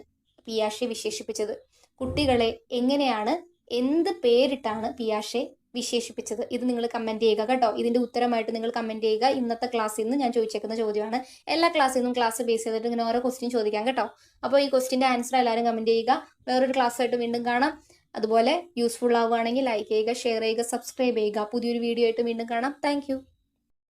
പിയാഷെ വിശേഷിപ്പിച്ചത്? കുട്ടികളെ എങ്ങനെയാണ്, എന്ത് പേരിട്ടാണ് പിയാഷെ വിശേഷിപ്പിച്ചത്? ഇത് നിങ്ങൾ കമന്റ് ചെയ്യുക കേട്ടോ. ഇതിന്റെ ഉത്തരമായിട്ട് നിങ്ങൾ കമന്റ് ചെയ്യുക. ഇന്നത്തെ ക്ലാസ്സിൽ നിന്ന് ഞാൻ ചോദിച്ചേക്കുന്ന ചോദ്യമാണ്. എല്ലാ ക്ലാസ്സിൽ നിന്നും ക്ലാസ് ബേസ് ചെയ്തിട്ട് ഇങ്ങനെ ഓരോ ക്വസ്റ്റ്യൻ ചോദിക്കാം കേട്ടോ. അപ്പോൾ ഈ ക്വസ്റ്റ്യന്റെ ആൻസർ എല്ലാവരും കമന്റ് ചെയ്യുക. വേറൊരു ക്ലാസ്സായിട്ട് വീണ്ടും കാണാം. അതുപോലെ യൂസ്ഫുൾ ആവുകയാണെങ്കിൽ ലൈക്ക് ചെയ്യുക, ഷെയർ ചെയ്യുക, സബ്സ്ക്രൈബ് ചെയ്യുക. പുതിയൊരു വീഡിയോ ആയിട്ട് വീണ്ടും കാണാം. താങ്ക്